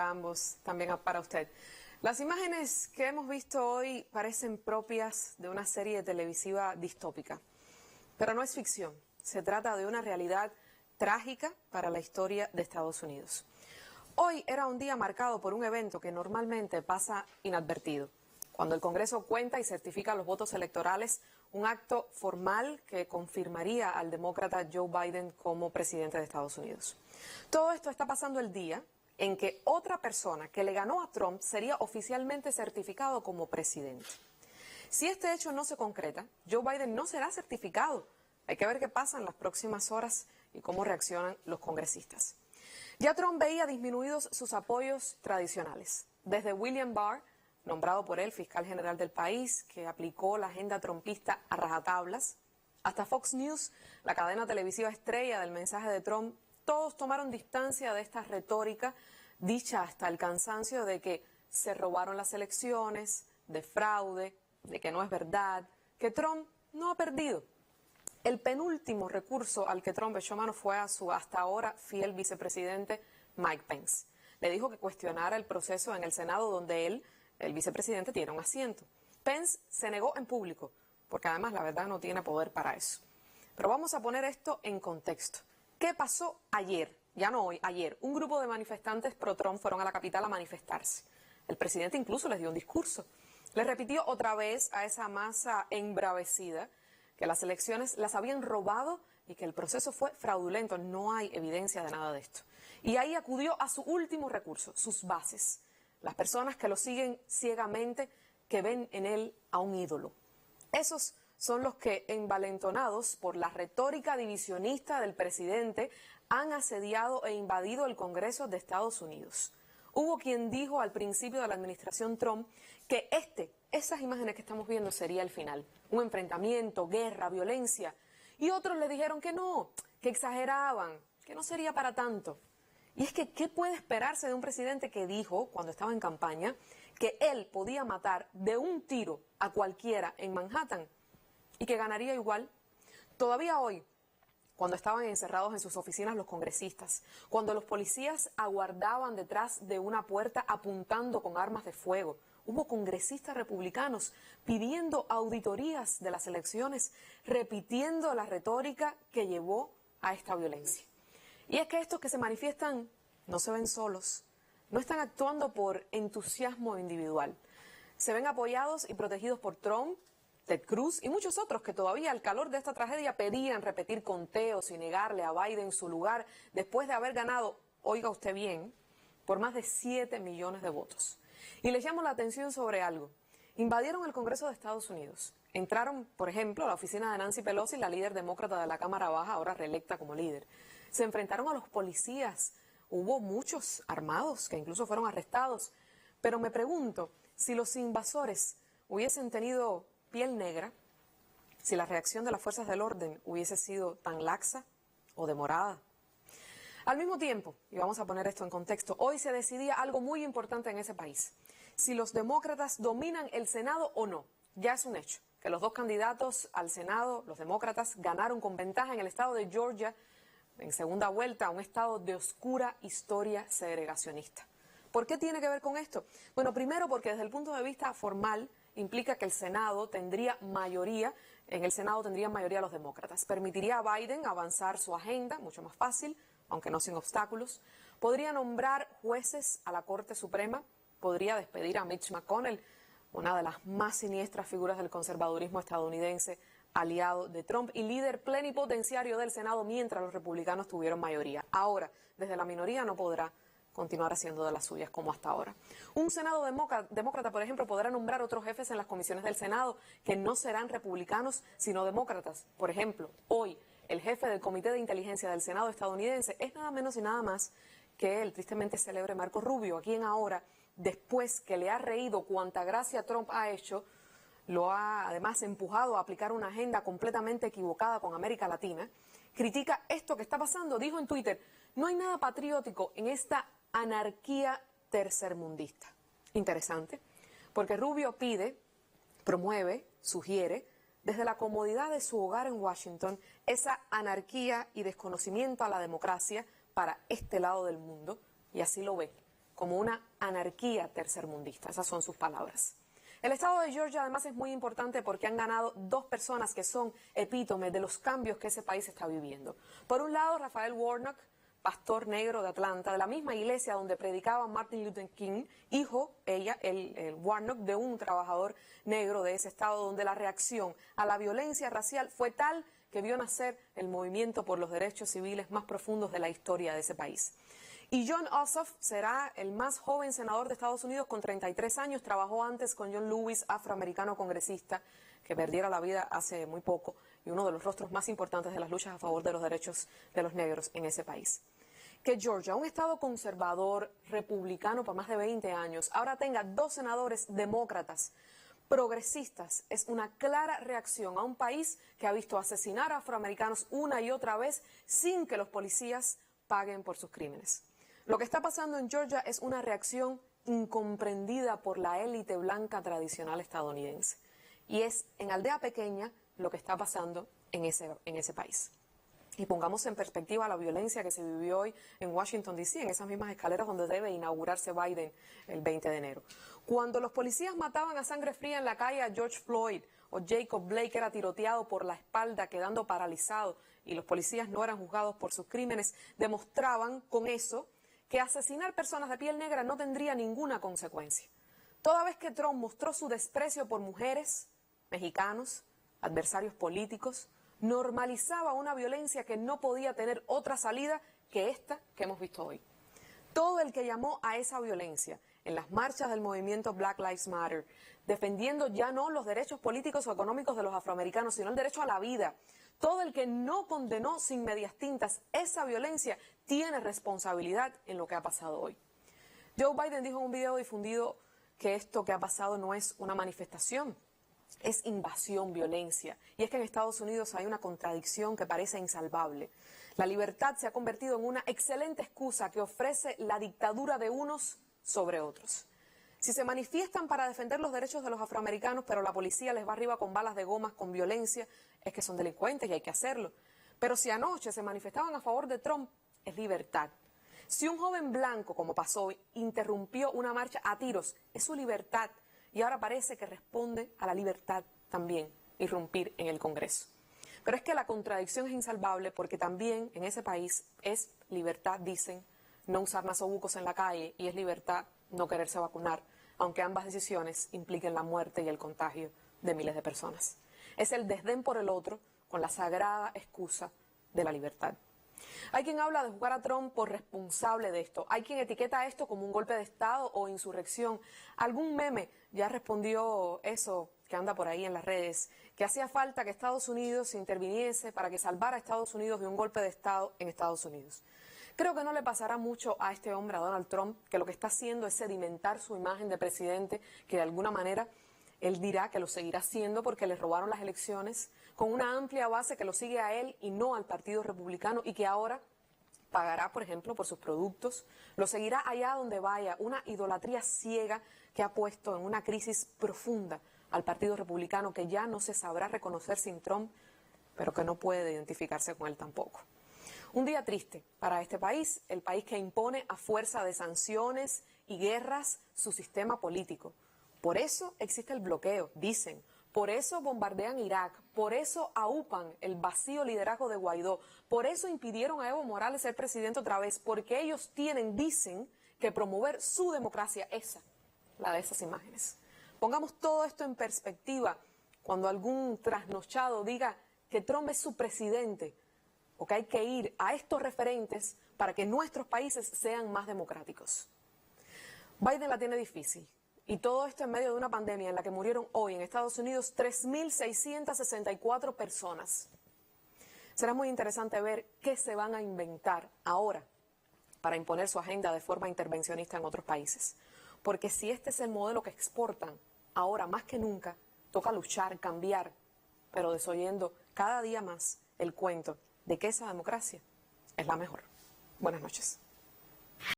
ambos, también para usted. Las imágenes que hemos visto hoy parecen propias de una serie televisiva distópica, pero no es ficción. Se trata de una realidad trágica para la historia de Estados Unidos. Hoy era un día marcado por un evento que normalmente pasa inadvertido. Cuando el Congreso cuenta y certifica los votos electorales, un acto formal que confirmaría al demócrata Joe Biden como presidente de Estados Unidos. Todo esto está pasando el día en que otra persona que le ganó a Trump sería oficialmente certificado como presidente. Si este hecho no se concreta, Joe Biden no será certificado. Hay que ver qué pasa en las próximas horas y cómo reaccionan los congresistas. Ya Trump veía disminuidos sus apoyos tradicionales. Desde William Barr, nombrado por él fiscal general del país, que aplicó la agenda trumpista a rajatablas, hasta Fox News, la cadena televisiva estrella del mensaje de Trump, todos tomaron distancia de esta retórica dicha hasta el cansancio de que se robaron las elecciones, de fraude, de que no es verdad, que Trump no ha perdido. El penúltimo recurso al que Trump echó mano fue a su hasta ahora fiel vicepresidente Mike Pence. Le dijo que cuestionara el proceso en el Senado donde él, el vicepresidente, tiene un asiento. Pence se negó en público, porque además la verdad no tiene poder para eso. Pero vamos a poner esto en contexto. ¿Qué pasó ayer? Ya no hoy, ayer. Un grupo de manifestantes pro-Trump fueron a la capital a manifestarse. El presidente incluso les dio un discurso. Les repitió otra vez a esa masa embravecida que las elecciones las habían robado y que el proceso fue fraudulento. No hay evidencia de nada de esto. Y ahí acudió a su último recurso, sus bases. Las personas que lo siguen ciegamente, que ven en él a un ídolo. Esos son los que, envalentonados por la retórica divisionista del presidente, han asediado e invadido el Congreso de Estados Unidos. Hubo quien dijo al principio de la administración Trump que esas imágenes que estamos viendo sería el final. Un enfrentamiento, guerra, violencia. Y otros le dijeron que no, que exageraban, que no sería para tanto. Y es que, ¿qué puede esperarse de un presidente que dijo, cuando estaba en campaña, que él podía matar de un tiro a cualquiera en Manhattan y que ganaría igual? Todavía hoy, cuando estaban encerrados en sus oficinas los congresistas, cuando los policías aguardaban detrás de una puerta apuntando con armas de fuego, hubo congresistas republicanos pidiendo auditorías de las elecciones, repitiendo la retórica que llevó a esta violencia. Y es que estos que se manifiestan no se ven solos, no están actuando por entusiasmo individual. Se ven apoyados y protegidos por Trump, Ted Cruz y muchos otros que todavía al calor de esta tragedia pedían repetir conteos y negarle a Biden su lugar después de haber ganado, oiga usted bien, por más de 7 millones de votos. Y les llamo la atención sobre algo. Invadieron el Congreso de Estados Unidos. Entraron, por ejemplo, a la oficina de Nancy Pelosi, la líder demócrata de la Cámara Baja, ahora reelecta como líder. Se enfrentaron a los policías. Hubo muchos armados que incluso fueron arrestados. Pero me pregunto si los invasores hubiesen tenido piel negra, si la reacción de las fuerzas del orden hubiese sido tan laxa o demorada. Al mismo tiempo, y vamos a poner esto en contexto, hoy se decidía algo muy importante en ese país. Si los demócratas dominan el Senado o no. Ya es un hecho que los dos candidatos al Senado, los demócratas, ganaron con ventaja en el estado de Georgia en segunda vuelta, un estado de oscura historia segregacionista. ¿Por qué tiene que ver con esto? Bueno, primero porque desde el punto de vista formal implica que el Senado tendría mayoría, en el Senado tendrían mayoría los demócratas. Permitiría a Biden avanzar su agenda, mucho más fácil, aunque no sin obstáculos. Podría nombrar jueces a la Corte Suprema, podría despedir a Mitch McConnell, una de las más siniestras figuras del conservadurismo estadounidense, aliado de Trump y líder plenipotenciario del Senado mientras los republicanos tuvieron mayoría. Ahora, desde la minoría no podrá continuar haciendo de las suyas como hasta ahora. Un Senado demócrata, por ejemplo, podrá nombrar otros jefes en las comisiones del Senado que no serán republicanos, sino demócratas. Por ejemplo, hoy el jefe del Comité de Inteligencia del Senado estadounidense es nada menos y nada más que el tristemente célebre Marco Rubio, a quien ahora, después que le ha reído cuanta gracia Trump ha hecho, lo ha además empujado a aplicar una agenda completamente equivocada con América Latina, critica esto que está pasando. Dijo en Twitter, no hay nada patriótico en esta anarquía tercermundista. Interesante, porque Rubio pide, promueve, sugiere, desde la comodidad de su hogar en Washington, esa anarquía y desconocimiento a la democracia para este lado del mundo, y así lo ve, como una anarquía tercermundista. Esas son sus palabras. El estado de Georgia además es muy importante porque han ganado dos personas que son epítomes de los cambios que ese país está viviendo. Por un lado, Raphael Warnock, pastor negro de Atlanta, de la misma iglesia donde predicaba Martin Luther King, hijo, el Warnock, de un trabajador negro de ese estado, donde la reacción a la violencia racial fue tal que vio nacer el movimiento por los derechos civiles más profundos de la historia de ese país. Y Jon Ossoff será el más joven senador de Estados Unidos con 33 años. Trabajó antes con John Lewis, afroamericano congresista, que perdiera la vida hace muy poco, y uno de los rostros más importantes de las luchas a favor de los derechos de los negros en ese país. Que Georgia, un estado conservador, republicano por más de 20 años, ahora tenga dos senadores demócratas, progresistas, es una clara reacción a un país que ha visto asesinar a afroamericanos una y otra vez sin que los policías paguen por sus crímenes. Lo que está pasando en Georgia es una reacción incomprendida por la élite blanca tradicional estadounidense. Y es en aldea pequeña lo que está pasando en ese país. Y pongamos en perspectiva la violencia que se vivió hoy en Washington, D.C., en esas mismas escaleras donde debe inaugurarse Biden el 20 de enero. Cuando los policías mataban a sangre fría en la calle a George Floyd, o Jacob Blake era tiroteado por la espalda quedando paralizado, y los policías no eran juzgados por sus crímenes, demostraban con eso que asesinar personas de piel negra no tendría ninguna consecuencia. Toda vez que Trump mostró su desprecio por mujeres, mexicanos, adversarios políticos, normalizaba una violencia que no podía tener otra salida que esta que hemos visto hoy. Todo el que llamó a esa violencia en las marchas del movimiento Black Lives Matter, defendiendo ya no los derechos políticos o económicos de los afroamericanos, sino el derecho a la vida, todo el que no condenó sin medias tintas esa violencia tiene responsabilidad en lo que ha pasado hoy. Joe Biden dijo en un video difundido que esto que ha pasado no es una manifestación, es invasión, violencia. Y es que en Estados Unidos hay una contradicción que parece insalvable. La libertad se ha convertido en una excelente excusa que ofrece la dictadura de unos sobre otros. Si se manifiestan para defender los derechos de los afroamericanos, pero la policía les va arriba con balas de gomas, con violencia, es que son delincuentes y hay que hacerlo. Pero si anoche se manifestaban a favor de Trump, es libertad. Si un joven blanco, como pasó hoy, interrumpió una marcha a tiros, es su libertad. Y ahora parece que responde a la libertad también irrumpir en el Congreso. Pero es que la contradicción es insalvable porque también en ese país es libertad, dicen, no usar nasobucos en la calle y es libertad no quererse vacunar, aunque ambas decisiones impliquen la muerte y el contagio de miles de personas. Es el desdén por el otro con la sagrada excusa de la libertad. Hay quien habla de juzgar a Trump por responsable de esto. Hay quien etiqueta esto como un golpe de Estado o insurrección. Algún meme ya respondió eso que anda por ahí en las redes, que hacía falta que Estados Unidos interviniese para que salvara a Estados Unidos de un golpe de Estado en Estados Unidos. Creo que no le pasará mucho a este hombre, a Donald Trump, que lo que está haciendo es sedimentar su imagen de presidente, que de alguna manera él dirá que lo seguirá haciendo porque le robaron las elecciones, con una amplia base que lo sigue a él y no al Partido Republicano y que ahora pagará, por ejemplo, por sus productos, lo seguirá allá donde vaya, una idolatría ciega que ha puesto en una crisis profunda al Partido Republicano que ya no se sabrá reconocer sin Trump, pero que no puede identificarse con él tampoco. Un día triste para este país, el país que impone a fuerza de sanciones y guerras su sistema político. Por eso existe el bloqueo, dicen. Por eso bombardean Irak, por eso aupan el vacío liderazgo de Guaidó, por eso impidieron a Evo Morales ser presidente otra vez, porque ellos tienen, dicen, que promover su democracia, esa, la de esas imágenes. Pongamos todo esto en perspectiva cuando algún trasnochado diga que Trump es su presidente, o que hay que ir a estos referentes para que nuestros países sean más democráticos. Biden la tiene difícil. Y todo esto en medio de una pandemia en la que murieron hoy en Estados Unidos 3.664 personas. Será muy interesante ver qué se van a inventar ahora para imponer su agenda de forma intervencionista en otros países. Porque si este es el modelo que exportan, ahora más que nunca toca luchar, cambiar, pero desoyendo cada día más el cuento de que esa democracia es la mejor. Buenas noches.